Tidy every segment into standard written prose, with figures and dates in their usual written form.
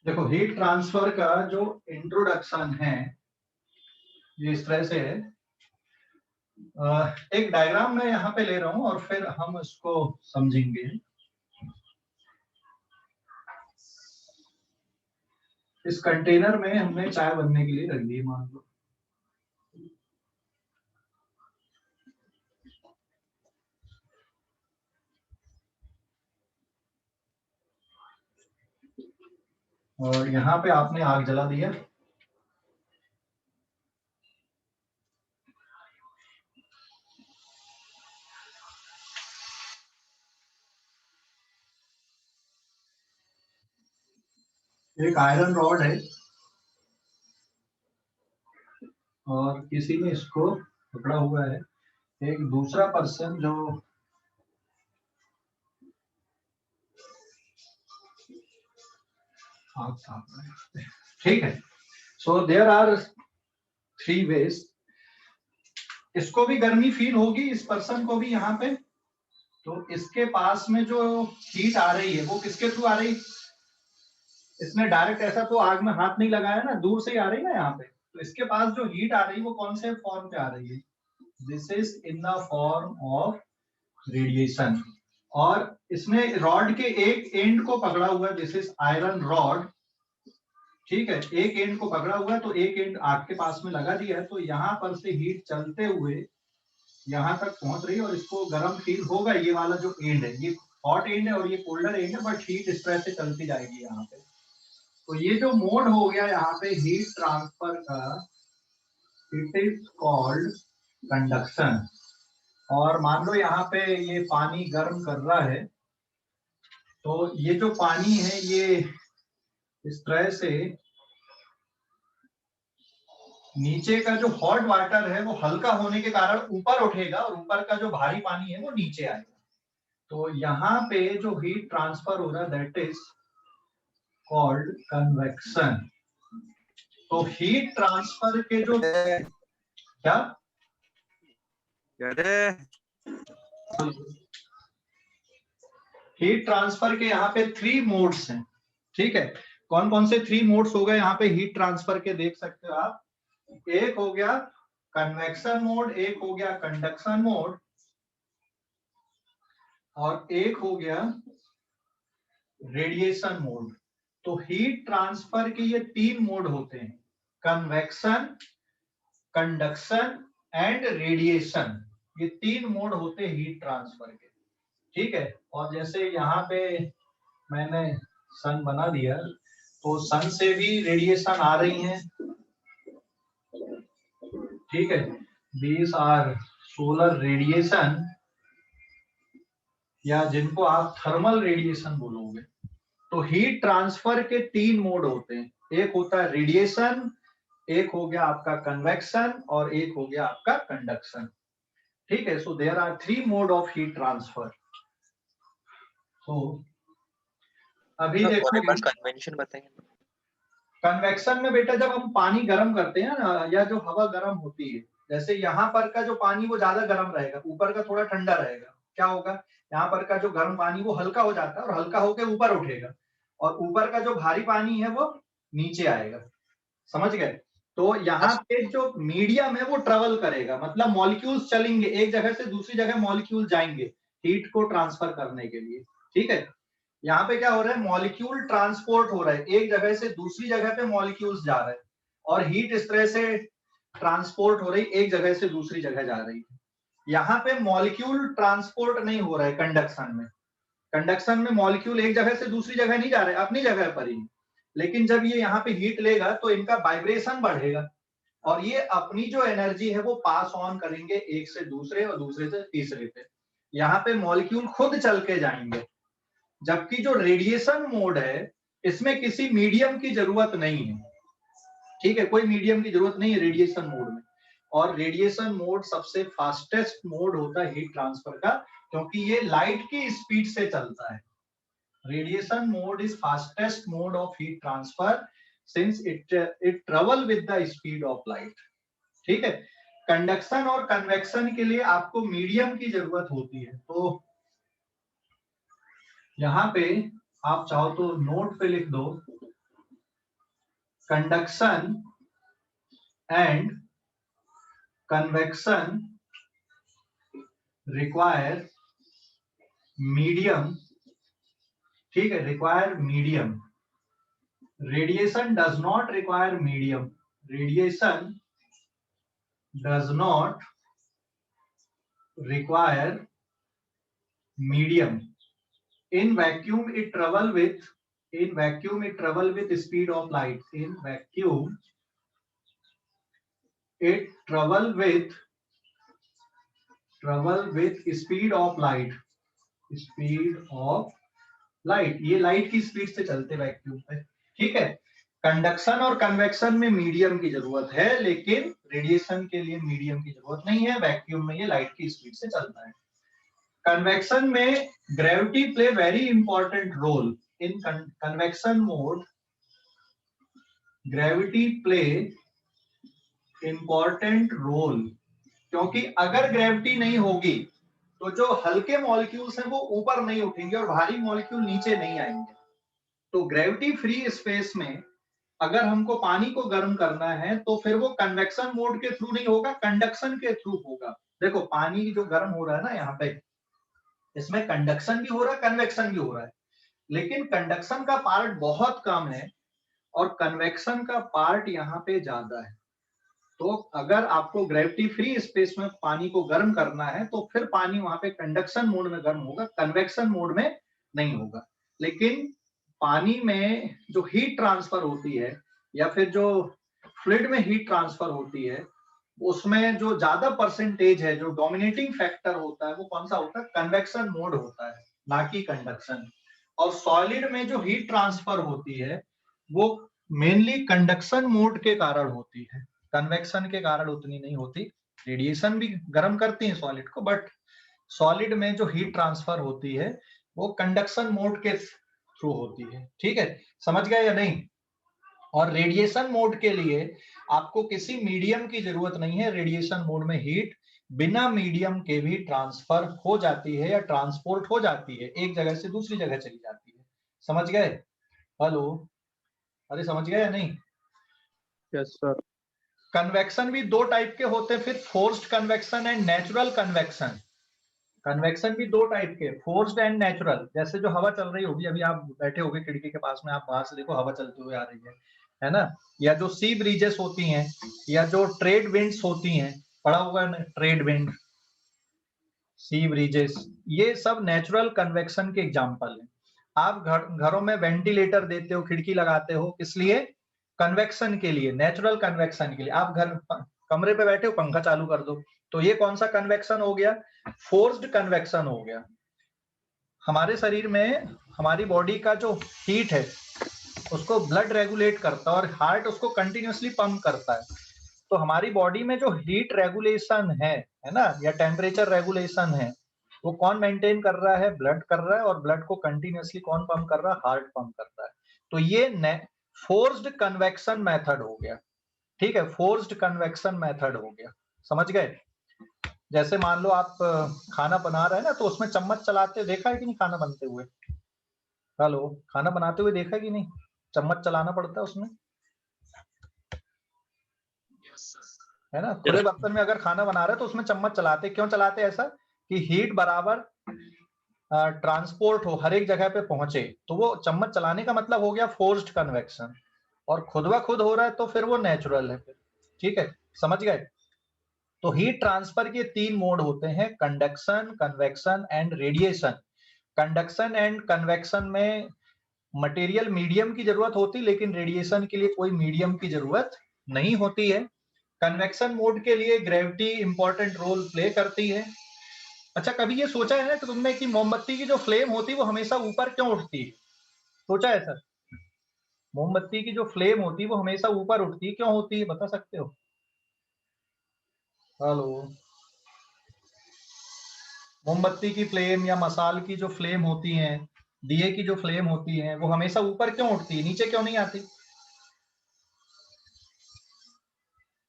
देखो heat transfer का जो इंट्रोडक्शन है ये इस तरह से है। एक डायग्राम मैं यहाँ पे ले रहा हूँ और फिर हम इसको समझेंगे। इस कंटेनर में हमने चाय बनने के लिए रख दी मान लो। और यहाँ पे आपने आग जला दिया। एक आयरन रॉड है और किसी ने इसको पकड़ा हुआ है। एक दूसरा पर्सन जो आग ताप रहा है, ठीक है। So there are 3 ways. इसको भी गर्मी फील होगी, इस पर्सन को भी यहाँ पे। तो इसके पास में जो हीट आ रही है वो किसके थ्रू आ रही है? इसने डायरेक्ट ऐसा तो आग में हाथ नहीं लगाया ना, दूर से ही आ रही है ना यहाँ पे। तो इसके पास जो हीट आ रही है वो कौन से फॉर्म पे आ रही है? This is in the form of radiation. और इसने रॉड के एक एंड को पकड़ा हुआ है, दिस इज आयरन रॉड, ठीक है। एक एंड को पकड़ा हुआ है तो एक एंड आग के पास में लगा दिया है। तो यहाँ पर से हीट चलते हुए यहाँ तक पहुंच रही है और इसको गर्म फील होगा। ये वाला जो एंड है ये हॉट एंड है और ये कोल्डर एंड है, बट हीट इस तरह से चलती जाएगी यहाँ पे। तो ये जो मोड हो गया यहाँ पे हीट ट्रांसफर का, इट इज कॉल्ड कंडक्शन। और मान लो यहाँ पे ये पानी गर्म कर रहा है, तो ये जो पानी है ये इस तरह से नीचे का जो हॉट वाटर है वो हल्का होने के कारण ऊपर उठेगा और ऊपर का जो भारी पानी है वो नीचे आएगा। तो यहाँ पे जो हीट ट्रांसफर हो रहा है दैट इज कॉल्ड कन्वेक्शन। तो हीट ट्रांसफर के जो क्या हीट ट्रांसफर के यहाँ पे 3 मोड्स हैं, ठीक है। कौन कौन से 3 मोड्स हो गए यहाँ पे हीट ट्रांसफर के, देख सकते हो आप। एक हो गया कन्वेक्शन मोड, एक हो गया कंडक्शन मोड, और एक हो गया रेडिएशन मोड। तो हीट ट्रांसफर के ये 3 मोड होते हैं, कन्वेक्शन, कंडक्शन एंड रेडिएशन। ये 3 मोड होते हैं हीट ट्रांसफर के, ठीक है। और जैसे यहाँ पे मैंने सन बना दिया, तो सन से भी रेडिएशन आ रही हैं, ठीक है। दीज आर सोलर रेडिएशन, या जिनको आप थर्मल रेडिएशन बोलोगे। तो हीट ट्रांसफर के 3 मोड होते हैं, एक होता है रेडिएशन, एक हो गया आपका कन्वेक्शन और एक हो गया आपका कंडक्शन, ठीक है। So there are 3 mode of heat transfer. तो अभी देखो कन्वेंशन बताएंगे। कन्वेक्शन में बेटा जब हम पानी गर्म करते हैं ना, या जो हवा गर्म होती है, जैसे यहाँ पर का जो पानी वो ज्यादा गर्म रहेगा, ऊपर का थोड़ा ठंडा रहेगा। क्या होगा, यहाँ पर का जो गर्म पानी वो हल्का हो जाता है और हल्का होकर ऊपर उठेगा, और ऊपर का जो भारी पानी है वो नीचे आएगा। समझ गए? तो यहाँ पे जो मीडियम है वो ट्रेवल करेगा, मतलब मॉलिक्यूल्स चलेंगे एक जगह से दूसरी जगह, मॉलिक्यूल जाएंगे हीट को ट्रांसफर करने के लिए, ठीक है। यहाँ पे क्या हो रहा है, मॉलिक्यूल ट्रांसपोर्ट हो रहा है, एक जगह से दूसरी जगह पे मॉलिक्यूल्स जा रहे हैं, और हीट इस तरह से ट्रांसपोर्ट हो रही, एक जगह से दूसरी जगह जा रही है। यहाँ पे मॉलिक्यूल ट्रांसपोर्ट नहीं हो रहा है कंडक्शन में। कंडक्शन में मॉलिक्यूल एक जगह से दूसरी जगह नहीं जा रहे, अपनी जगह पर ही। लेकिन जब ये यहाँ पे हीट लेगा तो इनका वाइब्रेशन बढ़ेगा, और ये अपनी जो एनर्जी है वो पास ऑन करेंगे एक से दूसरे और दूसरे से तीसरे पे। यहाँ पे मॉलिक्यूल खुद चल के जाएंगे। जबकि जो रेडिएशन मोड है इसमें किसी मीडियम की जरूरत नहीं है, ठीक है। कोई मीडियम की जरूरत नहीं है रेडिएशन मोड में। और रेडिएशन मोड सबसे फास्टेस्ट मोड होता है हीट ट्रांसफर का, क्योंकि ये लाइट की स्पीड से चलता है। Radiation mode is fastest mode of heat transfer since it travel with the speed of light, ठीक है। कंडक्शन और कन्वेक्शन के लिए आपको मीडियम की जरूरत होती है। तो यहाँ पे आप चाहो तो नोट पे लिख दो, conduction and convection require medium, ठीक है, require medium. Radiation does not require medium, radiation does not require medium. In vacuum it travel with speed of light. In vacuum it travel with speed of light. Speed of light, ये light की speed से चलते vacuum पे, ठीक है। Conduction और convection में medium की जरूरत है, लेकिन रेडिएशन के लिए मीडियम की जरूरत नहीं है। वैक्यूम में ये लाइट की स्पीड से चलता है। कन्वेक्शन में gravity play very important role. In convection mode gravity play important role, क्योंकि अगर ग्रेविटी नहीं होगी तो जो हल्के मॉलिक्यूल्स हैं वो ऊपर नहीं उठेंगे और भारी मॉलिक्यूल नीचे नहीं आएंगे। तो ग्रेविटी फ्री स्पेस में अगर हमको पानी को गर्म करना है तो फिर वो कन्वेक्शन मोड के थ्रू नहीं होगा, कंडक्शन के थ्रू होगा। देखो पानी जो गर्म हो रहा है ना यहाँ पे, इसमें कंडक्शन भी हो रहा है, कन्वेक्शन भी हो रहा है, लेकिन कंडक्शन का पार्ट बहुत कम है और कन्वेक्शन का पार्ट यहाँ पे ज्यादा है। तो अगर आपको ग्रेविटी फ्री स्पेस में पानी को गर्म करना है तो फिर पानी वहां पे कंडक्शन मोड में गर्म होगा, कन्वेक्शन मोड में नहीं होगा। लेकिन पानी में जो हीट ट्रांसफर होती है या फिर जो फ्लूइड में हीट ट्रांसफर होती है, उसमें जो ज्यादा परसेंटेज है, जो डोमिनेटिंग फैक्टर होता है, वो कौन सा होता है? कन्वेक्शन मोड होता है, ना कि कंडक्शन। और सॉलिड में जो हीट ट्रांसफर होती है वो मेनली कंडक्शन मोड के कारण होती है, कन्वेक्शन के कारण उतनी नहीं होती। रेडिएशन भी गर्म करती है सॉलिड को, बट सॉलिड में जो हीट ट्रांसफर होती है वो कंडक्शन मोड के थ्रू होती है, ठीक है, समझ गए या नहीं। और रेडिएशन मोड के लिए आपको किसी मीडियम की जरूरत नहीं है। रेडिएशन मोड में हीट बिना मीडियम के भी ट्रांसफर हो जाती है या ट्रांसपोर्ट हो जाती है, एक जगह से दूसरी जगह चली जाती है। समझ गए? हेलो, अरे समझ गए या नहीं? Yes sir. कन्वेक्शन भी दो टाइप के होते हैं, फिर forced convection and natural convection. Convection भी दो टाइप के, फोर्स्ड एंड नेचुरल। जैसे जो हवा चल रही होगी, अभी आप बैठे होगे खिड़की के पास में, आप बाहर से देखो हवा चलती हुई आ रही है ना, या जो सी ब्रीजेस होती हैं या जो ट्रेड विंड्स होती हैं, पढ़ा होगा ना ट्रेड विंड, सी ब्रीजेस, ये सब नेचुरल कन्वेक्शन के एग्जांपल हैं। आप घरों में वेंटिलेटर देते हो, खिड़की लगाते हो, किस लिए? कन्वेक्शन के लिए, नेचुरल कन्वेक्शन के लिए। आप घर कमरे पे बैठे हो, पंखा चालू कर दो, तो ये कौन सा कन्वेक्शन हो गया? फोर्स्ड कन्वेक्शन हो गया। हमारे शरीर में हमारी बॉडी का जो हीट है उसको ब्लड रेगुलेट करता है और हार्ट उसको कंटिन्यूअसली पंप करता है। तो हमारी बॉडी में जो हीट रेगुलेशन है ना, या टेम्परेचर रेगुलेशन है, वो कौन मेंटेन कर रहा है? ब्लड कर रहा है। और ब्लड को कंटिन्यूअसली कौन पंप कर रहा है? हार्ट पंप कर रहा है। तो ये फोर्स्ड कन्वेक्शन मेथड हो गया, ठीक है, फोर्स्ड कन्वेक्शन मेथड हो गया। समझ गए? जैसे मान लो आप खाना बना रहे हैं ना, तो उसमें चम्मच चलाते देखा है कि नहीं? खाना बनते हुए, हेलो, खाना बनाते हुए देखा है कि नहीं? चम्मच चलाना पड़ता है उसमें, है ना। खुले बर्तन में अगर खाना बना रहे हैं तो उसमें चम्मच चलाते, क्यों चलाते? ऐसा कि हीट बराबर ट्रांसपोर्ट हो, हर एक जगह पे पहुंचे। तो वो चम्मच चलाने का मतलब हो गया फोर्स्ड कन्वेक्शन। और खुद ब खुद हो रहा है तो फिर वो नेचुरल है फिर, ठीक है, समझ गए। तो हीट ट्रांसफर के तीन मोड होते हैं, conduction, convection and radiation. Conduction and convection में मटेरियल मीडियम की जरूरत होती, लेकिन रेडिएशन के लिए कोई मीडियम की जरूरत नहीं होती है। कन्वेक्शन मोड के लिए ग्रेविटी इंपॉर्टेंट रोल प्ले करती है। अच्छा, कभी ये सोचा है ना कि तुमने कि मोमबत्ती की जो फ्लेम होती है वो हमेशा ऊपर क्यों उठती है? सोचा है सर? मोमबत्ती की जो फ्लेम होती है वो हमेशा ऊपर उठती है, क्यों होती है, बता सकते हो? हेलो, मोमबत्ती की फ्लेम या मसाल की जो फ्लेम होती है, दिए की जो फ्लेम होती है, वो हमेशा ऊपर क्यों उठती है, नीचे क्यों नहीं आती?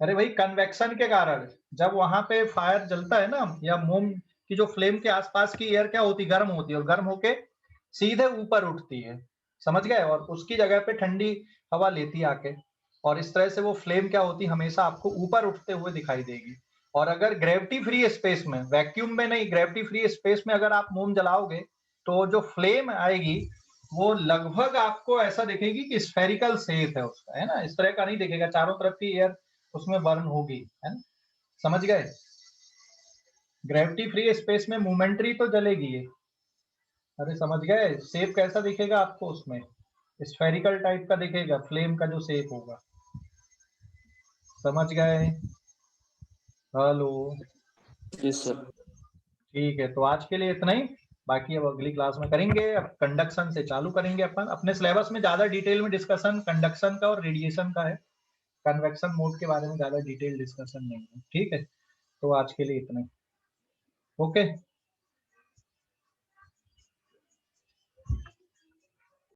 अरे भाई, कन्वेक्शन के कारण। जब वहां पे फायर जलता है ना, या मोम की जो फ्लेम के आसपास की एयर क्या होती? गर्म होती है, और गर्म होके सीधे ऊपर उठती है, समझ गए, और उसकी जगह पे ठंडी हवा लेती है आके। और इस तरह से वो फ्लेम क्या होती है, हमेशा आपको ऊपर उठते हुए दिखाई देगी। और अगर ग्रेविटी फ्री स्पेस में, वैक्यूम में नहीं, ग्रेविटी फ्री स्पेस में अगर आप मोम जलाओगे तो जो फ्लेम आएगी वो लगभग आपको ऐसा दिखेगी कि स्फेरिकल शेप है उसका, है ना, इस तरह का नहीं दिखेगा, चारों तरफ की एयर उसमें बर्न होगी, है ना, समझ गए। ग्रेविटी फ्री स्पेस में मोमेंट्री तो जलेगी ये, अरे समझ गए, शेप कैसा दिखेगा आपको उसमें, स्फेरिकल टाइप का दिखेगा, फ्लेम का जो शेप होगा, समझ गए। हेलो। Yes sir. ठीक है, तो आज के लिए इतना ही, बाकी अब अगली क्लास में करेंगे। अब कंडक्शन से चालू करेंगे अपन, अपने सिलेबस में ज्यादा डिटेल में डिस्कशन कंडक्शन का और रेडिएशन का है, कन्वेक्शन मोड के बारे में ज्यादा डिटेल डिस्कशन नहीं है, ठीक है। तो आज के लिए इतना ही, ओके।